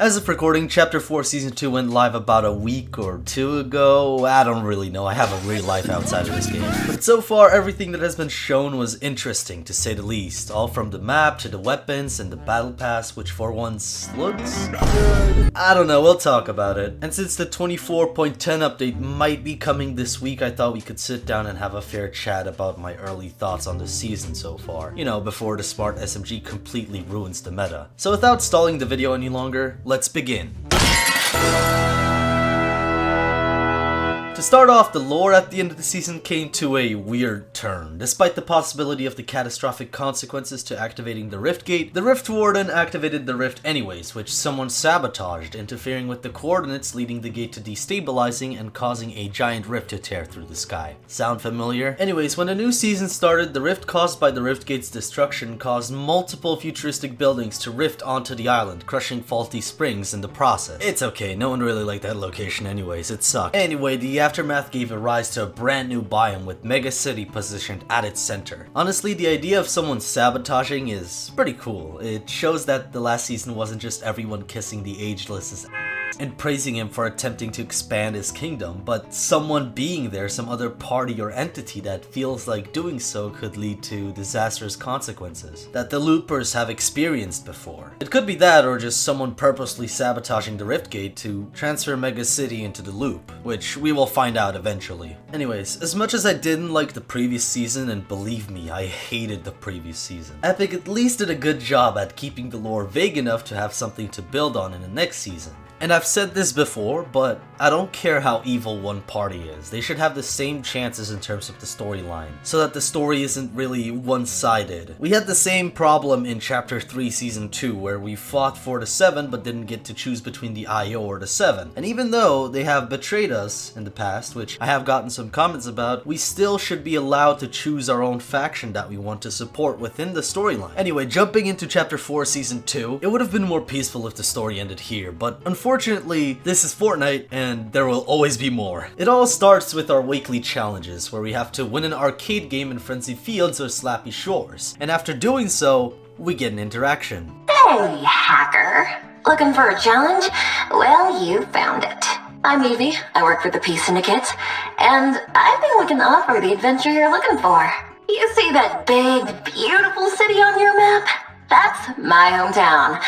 As of recording, Chapter 4 Season 2 went live about a week or two ago. I don't really know, I have a real life outside of this game. But so far, everything that has been shown was interesting, to say the least. All from the map to the weapons and the battle pass, which for once looks good. I don't know, we'll talk about it. And since the 24.10 update might be coming this week, I thought we could sit down and have a fair chat about my early thoughts on the season so far. You know, before the smart SMG completely ruins the meta. So without stalling the video any longer, let's begin. To start off, the lore at the end of the season came to a weird turn. Despite the possibility of the catastrophic consequences to activating the Rift Gate, the Rift Warden activated the Rift anyways, which someone sabotaged, interfering with the coordinates, leading the gate to destabilizing and causing a giant rift to tear through the sky. Sound familiar? Anyways, when the new season started, the rift caused by the Rift Gate's destruction caused multiple futuristic buildings to rift onto the island, crushing faulty springs in the process. It's okay, no one really liked that location anyways, it sucked. Anyway, the aftermath gave a rise to a brand new biome with Mega City positioned at its center. Honestly, the idea of someone sabotaging is pretty cool. It shows that the last season wasn't just everyone kissing the Ageless's and praising him for attempting to expand his kingdom, but someone being there, some other party or entity that feels like doing so could lead to disastrous consequences that the loopers have experienced before. It could be that, or just someone purposely sabotaging the Rift Gate to transfer Mega City into the loop, which we will find out eventually. Anyways, as much as I didn't like the previous season, and believe me, I hated the previous season, Epic at least did a good job at keeping the lore vague enough to have something to build on in the next season. And I've said this before, but I don't care how evil one party is. They should have the same chances in terms of the storyline, so that the story isn't really one-sided. We had the same problem in Chapter 3 Season 2, where we fought for the 7 but didn't get to choose between the IO or the 7. And even though they have betrayed us in the past, which I have gotten some comments about, we still should be allowed to choose our own faction that we want to support within the storyline. Anyway, jumping into Chapter 4 Season 2, it would have been more peaceful if the story ended here, but unfortunately, this is Fortnite, and there will always be more. It all starts with our weekly challenges, where we have to win an arcade game in Frenzy Fields or Slappy Shores, and after doing so, we get an interaction. Hey, hacker. Looking for a challenge? Well, you found it. I'm Evie, I work for the Peace Syndicate, and I think we can offer the adventure you're looking for. You see that big, beautiful city on your map? That's my hometown.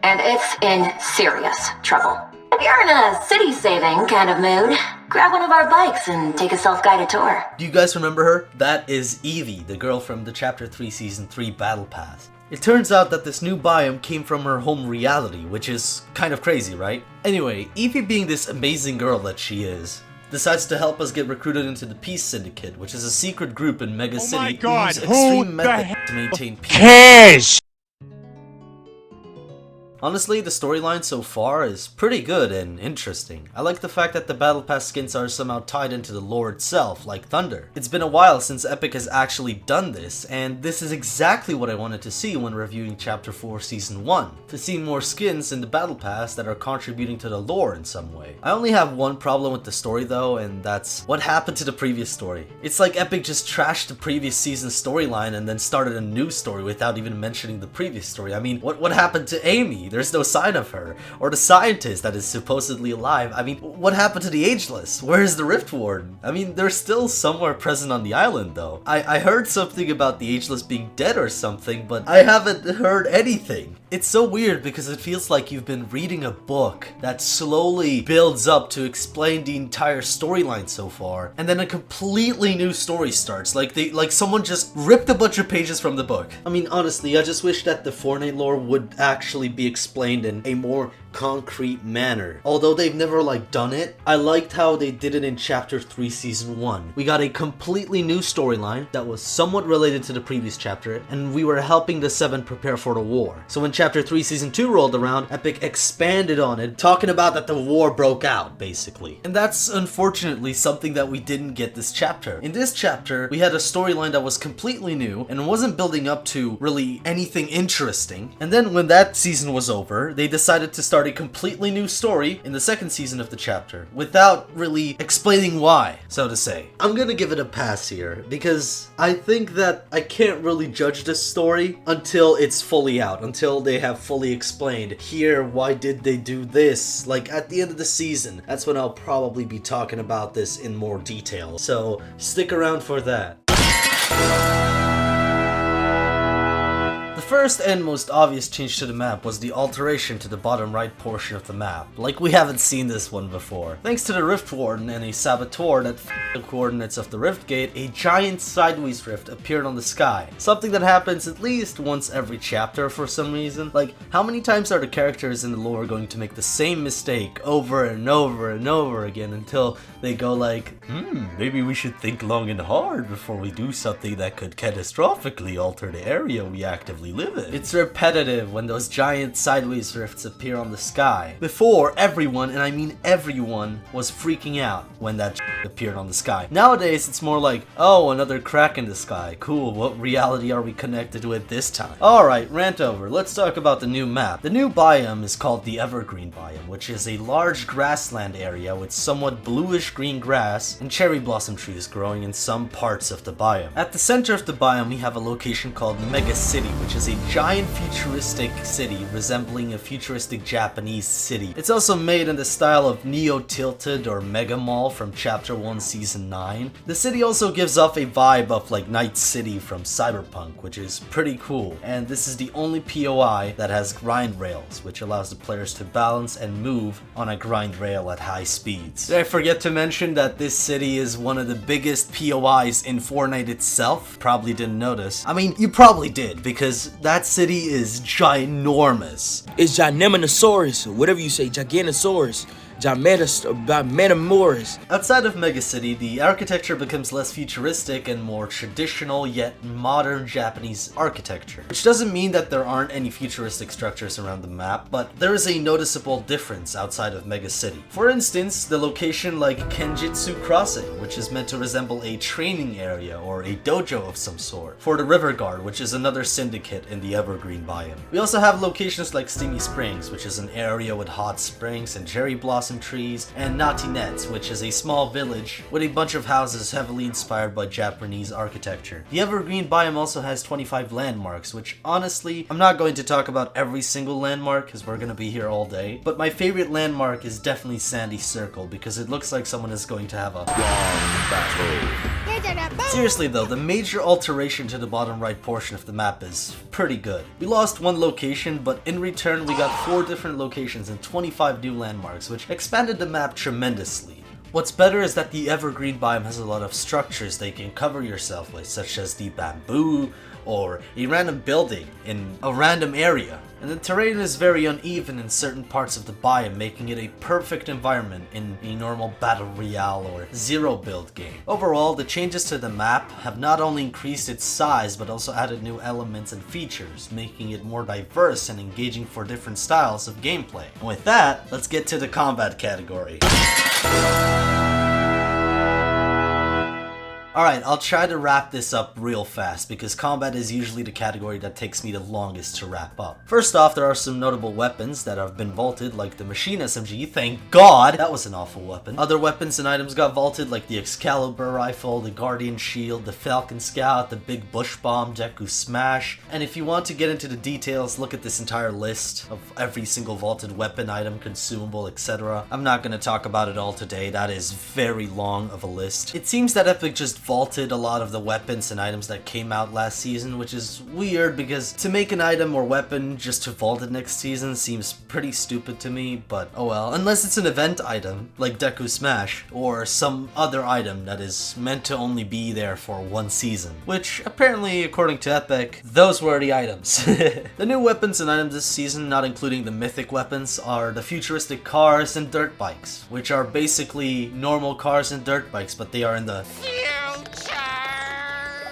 And it's in serious trouble. If you're in a city-saving kind of mood, grab one of our bikes and take a self-guided tour. Do you guys remember her? That is Evie, the girl from the Chapter 3 Season 3 Battle Pass. It turns out that this new biome came from her home reality, which is kind of crazy, right? Anyway, Evie, being this amazing girl that she is, decides to help us get recruited into the Peace Syndicate, which is a secret group in Mega City who use extreme methods to maintain peace. Honestly, the storyline so far is pretty good and interesting. I like the fact that the Battle Pass skins are somehow tied into the lore itself, like Thunder. It's been a while since Epic has actually done this, and this is exactly what I wanted to see when reviewing Chapter 4 Season 1, to see more skins in the Battle Pass that are contributing to the lore in some way. I only have one problem with the story though, and that's what happened to the previous story. It's like Epic just trashed the previous season's storyline and then started a new story without even mentioning the previous story. I mean, what happened to Amy? There's no sign of her. Or the scientist that is supposedly alive. I mean, what happened to the Ageless? Where's the Rift Warden? I mean, they're still somewhere present on the island though. I heard something about the Ageless being dead or something, but I haven't heard anything. It's so weird because it feels like you've been reading a book that slowly builds up to explain the entire storyline so far, and then a completely new story starts. Like someone just ripped a bunch of pages from the book. I mean, honestly, I just wish that the Fortnite lore would actually be explained in a more concrete manner. Although they've never done it, I liked how they did it in Chapter 3 Season 1. We got a completely new storyline that was somewhat related to the previous chapter, and we were helping the 7 prepare for the war. So when Chapter 3 Season 2 rolled around, Epic expanded on it, talking about that the war broke out, basically. And that's unfortunately something that we didn't get this chapter. In this chapter, we had a storyline that was completely new and wasn't building up to really anything interesting. And then when that season was over, they decided to start a completely new story in the second season of the chapter, without really explaining why, so to say. I'm gonna give it a pass here, because I think that I can't really judge this story until it's fully out, until they have fully explained, here, why did they do this? Like, at the end of the season, that's when I'll probably be talking about this in more detail. So, stick around for that. The first and most obvious change to the map was the alteration to the bottom right portion of the map. Like, we haven't seen this one before. Thanks to the Rift Warden and a saboteur that the coordinates of the Rift Gate, a giant sideways rift appeared on the sky. Something that happens at least once every chapter for some reason. Like, how many times are the characters in the lore going to make the same mistake over and over and over again until they go like, maybe we should think long and hard before we do something that could catastrophically alter the area we actively live in. It's repetitive when those giant sideways rifts appear on the sky. Before, everyone, and I mean everyone, was freaking out when that appeared on the sky. Nowadays, it's more like, oh, another crack in the sky. Cool, what reality are we connected with this time? Alright, rant over. Let's talk about the new map. The new biome is called the Evergreen biome, which is a large grassland area with somewhat bluish green grass and cherry blossom trees growing in some parts of the biome. At the center of the biome, we have a location called Mega City, which is a giant futuristic city resembling a futuristic Japanese city. It's also made in the style of Neo Tilted or Mega Mall from Chapter 1 Season 9. The city also gives off a vibe of like Night City from Cyberpunk, which is pretty cool. And this is the only POI that has grind rails, which allows the players to balance and move on a grind rail at high speeds. Did I forget to mention that this city is one of the biggest POIs in Fortnite itself? Probably didn't notice. I mean, you probably did, because that city is ginormous. It's Gigantosaurus, or whatever you say, Gigantosaurus. Gigantosaurus. Outside of Mega City, the architecture becomes less futuristic and more traditional yet modern Japanese architecture. Which doesn't mean that there aren't any futuristic structures around the map, but there is a noticeable difference outside of Mega City. For instance, the location like Kenjutsu Crossing, which is meant to resemble a training area or a dojo of some sort, for the River Guard, which is another syndicate in the Evergreen biome. We also have locations like Steamy Springs, which is an area with hot springs and cherry blossom trees, and Natinets, which is a small village with a bunch of houses heavily inspired by Japanese architecture. The Evergreen biome also has 25 landmarks, which honestly, I'm not going to talk about every single landmark because we're going to be here all day, but my favorite landmark is definitely Sandy Circle because it looks like someone is going to have a long battle. Seriously though, the major alteration to the bottom right portion of the map is pretty good. We lost one location, but in return we got 4 different locations and 25 new landmarks, which expanded the map tremendously. What's better is that the Evergreen biome has a lot of structures that you can cover yourself with, such as the bamboo, or a random building in a random area. And the terrain is very uneven in certain parts of the biome, making it a perfect environment in a normal battle royale or zero build game. Overall, the changes to the map have not only increased its size, but also added new elements and features, making it more diverse and engaging for different styles of gameplay. And with that, let's get to the combat category. Alright, I'll try to wrap this up real fast because combat is usually the category that takes me the longest to wrap up. First off, there are some notable weapons that have been vaulted, like the machine SMG, thank God! That was an awful weapon. Other weapons and items got vaulted, like the Excalibur rifle, the Guardian shield, the Falcon Scout, the big bush bomb, Deku Smash. And if you want to get into the details, look at this entire list of every single vaulted weapon, item, consumable, etc. I'm not going to talk about it all today, that is very long of a list. It seems that Epic just vaulted a lot of the weapons and items that came out last season, which is weird because to make an item or weapon just to vault it next season seems pretty stupid to me, but oh well. Unless it's an event item, like Deku Smash, or some other item that is meant to only be there for one season. Which, apparently, according to Epic, those were the items. The new weapons and items this season, not including the mythic weapons, are the futuristic cars and dirt bikes, which are basically normal cars and dirt bikes, but they are in the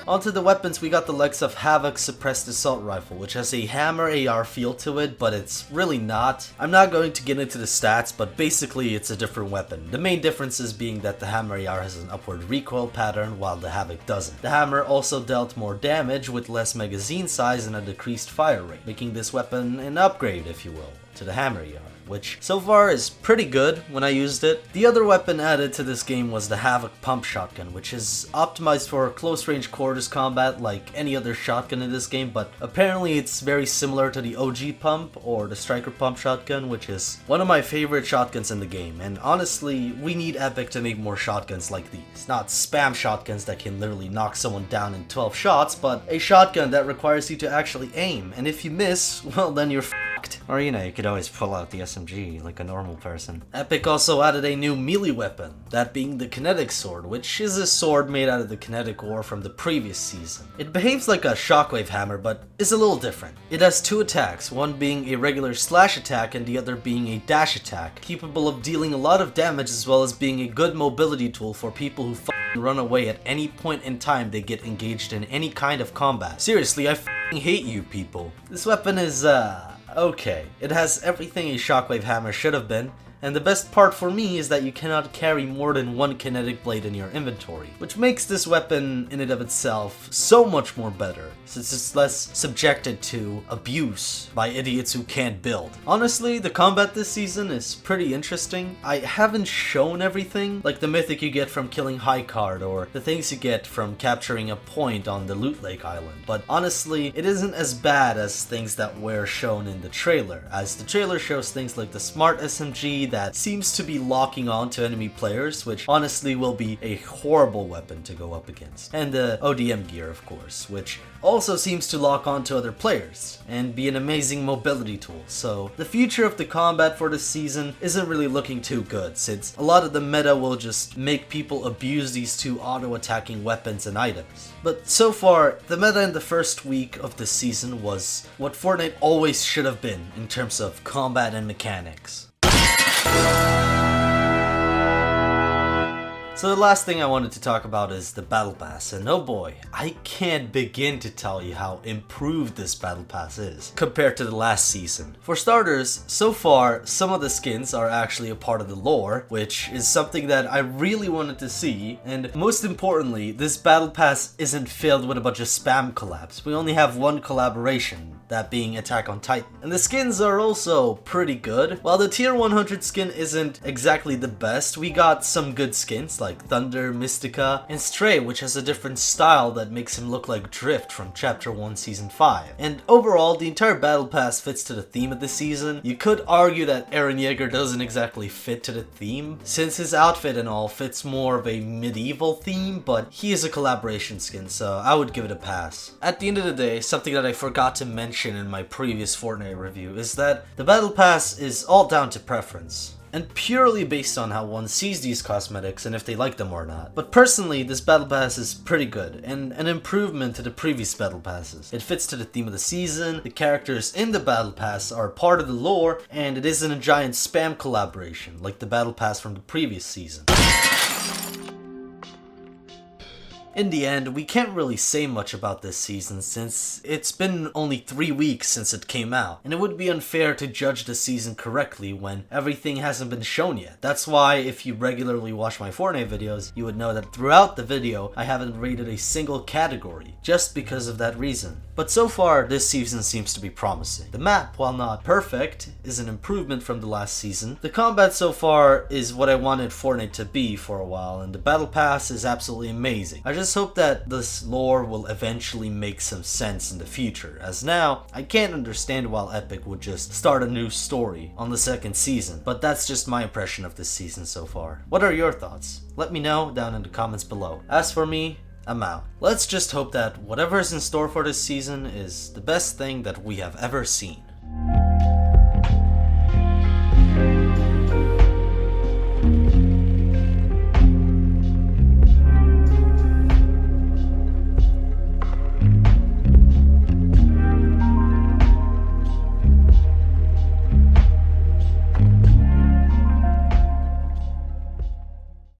Onto the weapons, we got the likes of Havoc's Suppressed Assault Rifle, which has a hammer AR feel to it, but it's really not. I'm not going to get into the stats, but basically it's a different weapon. The main differences being that the hammer AR has an upward recoil pattern, while the Havoc doesn't. The hammer also dealt more damage with less magazine size and a decreased fire rate, making this weapon an upgrade, if you will, to the hammer AR. which so far is pretty good when I used it. The other weapon added to this game was the Havoc Pump Shotgun, which is optimized for close range quarters combat like any other shotgun in this game, but apparently it's very similar to the OG Pump or the Striker Pump Shotgun, which is one of my favorite shotguns in the game. And honestly, we need Epic to make more shotguns like these. Not spam shotguns that can literally knock someone down in 12 shots, but a shotgun that requires you to actually aim, and if you miss, well then you're f***ed. Or you could always pull out the SMG like a normal person. Epic also added a new melee weapon, that being the Kinetic Sword, which is a sword made out of the kinetic ore from the previous season. It behaves like a shockwave hammer, but is a little different. It has two attacks, one being a regular slash attack and the other being a dash attack, capable of dealing a lot of damage as well as being a good mobility tool for people who run away at any point in time they get engaged in any kind of combat. Seriously, I hate you people. This weapon is, okay. It has everything a shockwave hammer should have been, and the best part for me is that you cannot carry more than one kinetic blade in your inventory, which makes this weapon in and of itself so much more better, since it's less subjected to abuse by idiots who can't build. Honestly, the combat this season is pretty interesting. I haven't shown everything, like the mythic you get from killing High Card or the things you get from capturing a point on the Loot Lake Island, but honestly, it isn't as bad as things that were shown in the trailer, as the trailer shows things like the Smart SMG that seems to be locking on to enemy players, which honestly will be a horrible weapon to go up against. And the ODM gear, of course, which also seems to lock on to other players and be an amazing mobility tool. So the future of the combat for this season isn't really looking too good, since a lot of the meta will just make people abuse these two auto-attacking weapons and items. But so far, the meta in the first week of the season was what Fortnite always should have been in terms of combat and mechanics. So the last thing I wanted to talk about is the Battle Pass, and oh boy, I can't begin to tell you how improved this Battle Pass is compared to the last season. For starters, so far, some of the skins are actually a part of the lore, which is something that I really wanted to see, and most importantly, this Battle Pass isn't filled with a bunch of spam collabs. We only have one collaboration, that being Attack on Titan. And the skins are also pretty good. While the tier 100 skin isn't exactly the best, we got some good skins like Thunder, Mystica, and Stray, which has a different style that makes him look like Drift from Chapter 1 Season 5. And overall, the entire Battle Pass fits to the theme of the season. You could argue that Eren Yeager doesn't exactly fit to the theme, since his outfit and all fits more of a medieval theme, but he is a collaboration skin, so I would give it a pass. At the end of the day, something that I forgot to mention in my previous Fortnite review is that the Battle Pass is all down to preference, and purely based on how one sees these cosmetics and if they like them or not. But personally, this Battle Pass is pretty good, and an improvement to the previous Battle Passes. It fits to the theme of the season, the characters in the Battle Pass are part of the lore, and it isn't a giant spam collaboration like the Battle Pass from the previous season. In the end, we can't really say much about this season since it's been only 3 weeks since it came out, and it would be unfair to judge the season correctly when everything hasn't been shown yet. That's why if you regularly watch my Fortnite videos, you would know that throughout the video, I haven't rated a single category, just because of that reason. But so far, this season seems to be promising. The map, while not perfect, is an improvement from the last season. The combat so far is what I wanted Fortnite to be for a while, and the Battle Pass is absolutely amazing. I just hope that this lore will eventually make some sense in the future, as now, I can't understand why Epic would just start a new story on the second season, but that's just my impression of this season so far. What are your thoughts? Let me know down in the comments below. As for me, I'm out. Let's just hope that whatever is in store for this season is the best thing that we have ever seen.